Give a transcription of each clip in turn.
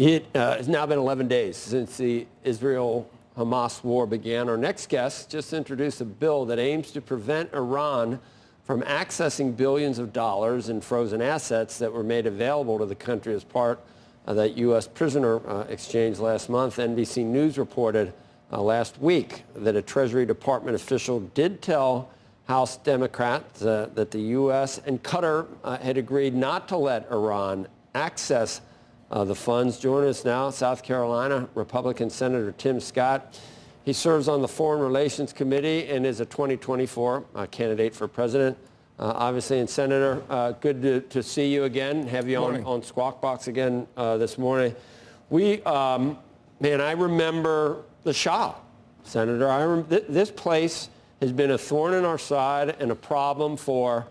It's now been 11 days since the Israel-Hamas war began. Our next guest just introduced a bill that aims to prevent Iran from accessing billions of dollars in frozen assets that were made available to the country as part of that U.S. prisoner exchange last month. NBC News reported last week that a Treasury Department official did tell House Democrats that the U.S. and Qatar had agreed not to let Iran access the funds. Joining us now, South Carolina Republican Senator Tim Scott. He serves on the Foreign Relations Committee and is a 2024 candidate for president. Obviously, and Senator, good to see you again, have you on Squawk Box again this morning. I remember the Shah, Senator. This place has been a thorn in our side and a problem for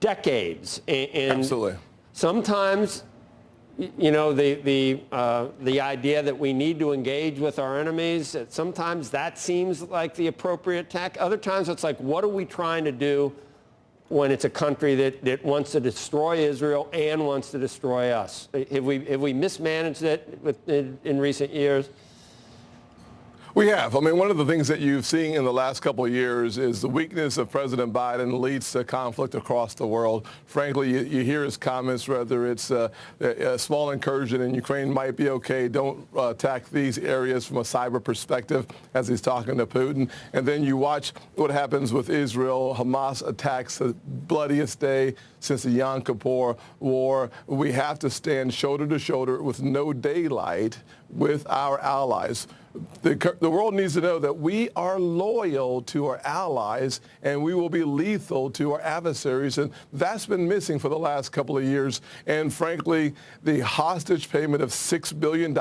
decades. And absolutely. Sometimes, you know, the idea that we need to engage with our enemies, sometimes that seems like the appropriate tack. Other times it's like, what are we trying to do when it's a country that wants to destroy Israel and wants to destroy us? Have we mismanaged it in recent years? We have. I mean, one of the things that you've seen in the last couple of years is the weakness of President Biden leads to conflict across the world. Frankly, you hear his comments, whether it's a small incursion in Ukraine might be okay. Don't attack these areas from a cyber perspective as he's talking to Putin. And then you watch what happens with Israel. Hamas attacks the bloodiest day since the Yom Kippur War. We have to stand shoulder to shoulder with no daylight with our allies. The world needs to know that we are loyal to our allies and we will be lethal to our adversaries. And that's been missing for the last couple of years. And frankly, the hostage payment of $6 billion.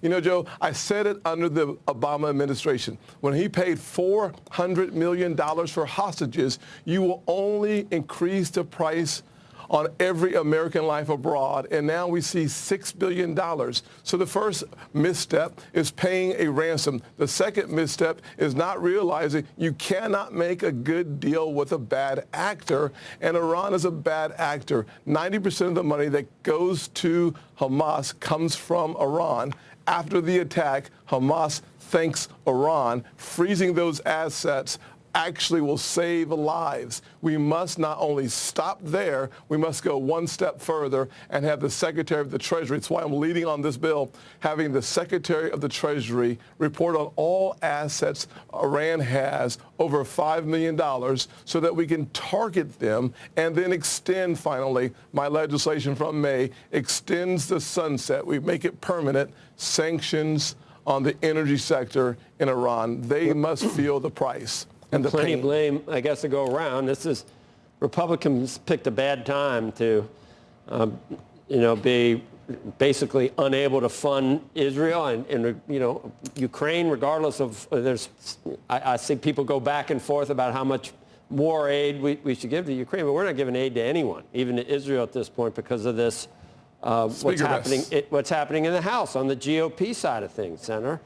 You know, Joe, I said it under the Obama administration. When he paid $400 million for hostages, you will only increase the price on every American life abroad, and now we see $6 billion. So the first misstep is paying a ransom. The second misstep is not realizing you cannot make a good deal with a bad actor, and Iran is a bad actor. 90% of the money that goes to Hamas comes from Iran. After the attack, Hamas thanks Iran. Freezing those assets actually will save lives. We must not only stop there, we must go one step further and have the Secretary of the Treasury, that's why I'm leading on this bill, having the Secretary of the Treasury report on all assets Iran has over $5 million so that we can target them and then extend, finally, my legislation from May extends the sunset. We make it permanent, sanctions on the energy sector in Iran. They must feel the price. And plenty of blame, I guess, to go around. Republicans picked a bad time to, be basically unable to fund Israel and Ukraine, regardless of, I see people go back and forth about how much more aid we should give to Ukraine, but we're not giving aid to anyone, even to Israel at this point, because of this, what's happening in the House on the GOP side of things, Senator.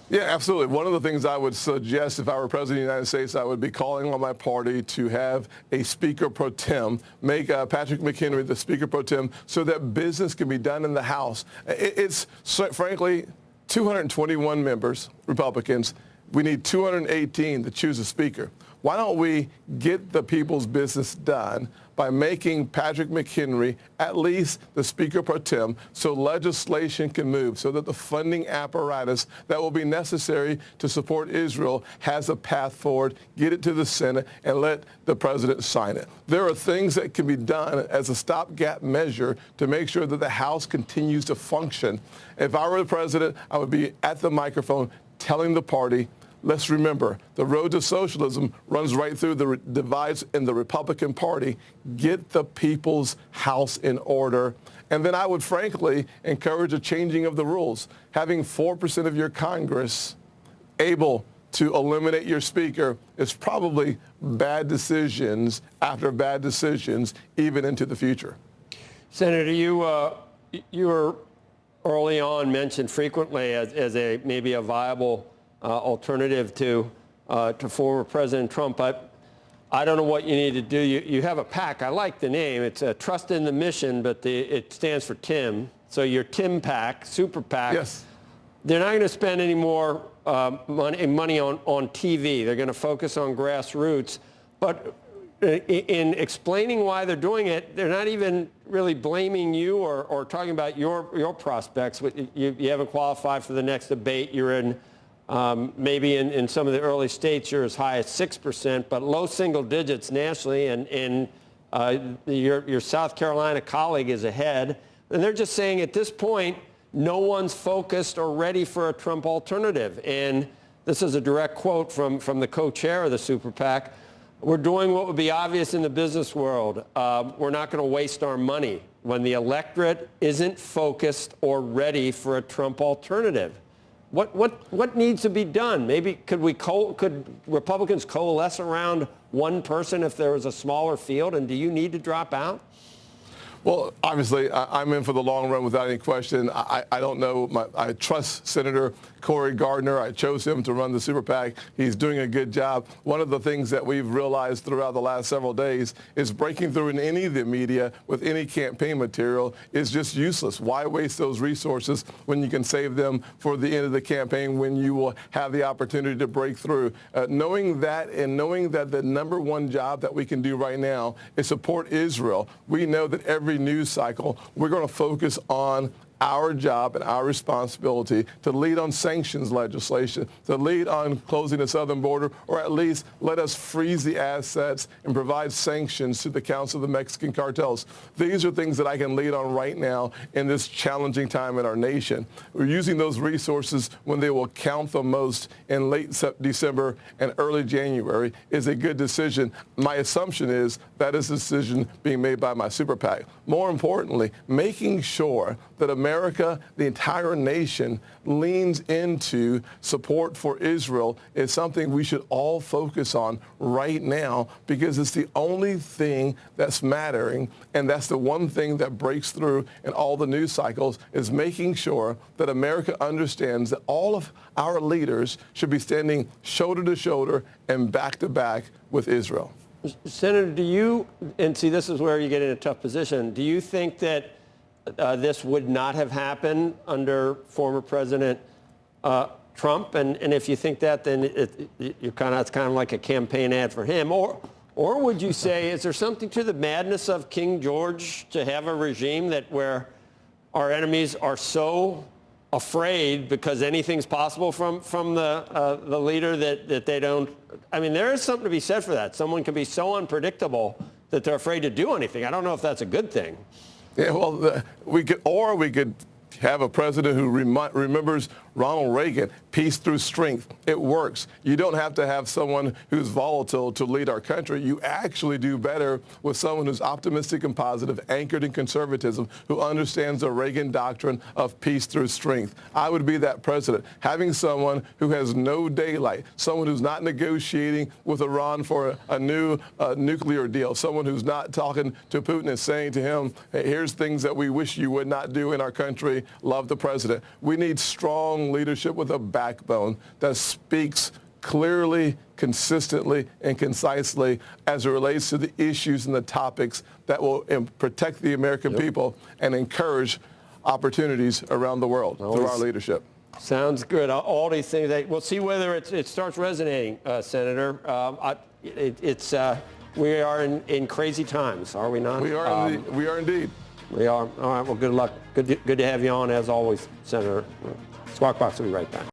Yeah, absolutely. One of the things I would suggest if I were president of the United States, I would be calling on my party to have a speaker pro tem, make Patrick McHenry the speaker pro tem so that business can be done in the House. It's frankly 221 members, Republicans. We need 218 to choose a speaker. Why don't we get the people's business done by making Patrick McHenry at least the speaker pro tem so legislation can move, so that the funding apparatus that will be necessary to support Israel has a path forward, get it to the Senate, and let the president sign it. There are things that can be done as a stopgap measure to make sure that the House continues to function. If I were the president, I would be at the microphone telling the party, let's remember, the road to socialism runs right through the divides in the Republican Party. Get the people's house in order. And then I would frankly encourage a changing of the rules. Having 4% of your Congress able to eliminate your speaker is probably bad decisions after bad decisions, even into the future. Senator, you were early on mentioned frequently as maybe a viable alternative to former President Trump. I don't know what you need to do. You have a PAC. I like the name. It's Trust in the Mission, but it stands for Tim. So your Tim PAC, Super PAC, Yes. they're not going to spend any more money on TV. They're going to focus on grassroots. But in explaining why they're doing it, they're not even really blaming you or talking about your prospects. You haven't qualified for the next debate. You're in, maybe in some of the early states, you're as high as 6%, but low single digits nationally. And your South Carolina colleague is ahead. And they're just saying at this point, no one's focused or ready for a Trump alternative. And this is a direct quote from the co-chair of the Super PAC. We're doing what would be obvious in the business world. We're not going to waste our money when the electorate isn't focused or ready for a Trump alternative. What needs to be done? Maybe could Republicans coalesce around one person if there was a smaller field? And do you need to drop out? Well, obviously, I'm in for the long run without any question. I don't know. I trust Senator Cory Gardner. I chose him to run the Super PAC. He's doing a good job. One of the things that we've realized throughout the last several days is breaking through in any of the media with any campaign material is just useless. Why waste those resources when you can save them for the end of the campaign when you will have the opportunity to break through? Knowing that and knowing that the number one job that we can do right now is support Israel, we know that every news cycle, we're going to focus on our job and our responsibility to lead on sanctions legislation, to lead on closing the southern border, or at least let us freeze the assets and provide sanctions to the Council of the Mexican Cartels. These are things that I can lead on right now in this challenging time in our nation. We're using those resources when they will count the most in late December and early January is a good decision. My assumption is that is a decision being made by my Super PAC. More importantly, making sure that America, the entire nation, leans into support for Israel is something we should all focus on right now because it's the only thing that's mattering, and that's the one thing that breaks through in all the news cycles is making sure that America understands that all of our leaders should be standing shoulder to shoulder and back to back with Israel. Senator, do you, and see this is where you get in a tough position, do you think that this would not have happened under former President Trump? And if you think that, then it's kind of like a campaign ad for him. Or would you say, is there something to the madness of King George to have a regime where our enemies are so afraid because anything's possible from the leader that they don't? I mean, there is something to be said for that. Someone can be so unpredictable that they're afraid to do anything. I don't know if that's a good thing. Yeah, well, we could have a president who remembers Ronald Reagan, peace through strength. It works. You don't have to have someone who's volatile to lead our country. You actually do better with someone who's optimistic and positive, anchored in conservatism, who understands the Reagan doctrine of peace through strength. I would be that president. Having someone who has no daylight, someone who's not negotiating with Iran for a new nuclear deal, someone who's not talking to Putin and saying to him, hey, here's things that we wish you would not do in our country. Love the president. We need strong leadership with a backbone that speaks clearly, consistently, and concisely as it relates to the issues and the topics that will protect the American people and encourage opportunities around the world through our leadership. Sounds good. All these things. We'll see whether it starts resonating, Senator. We are in crazy times, are we not? We are indeed. We are. All right. Well, good luck. Good to have you on as always, Senator. Squawk Box will be right back.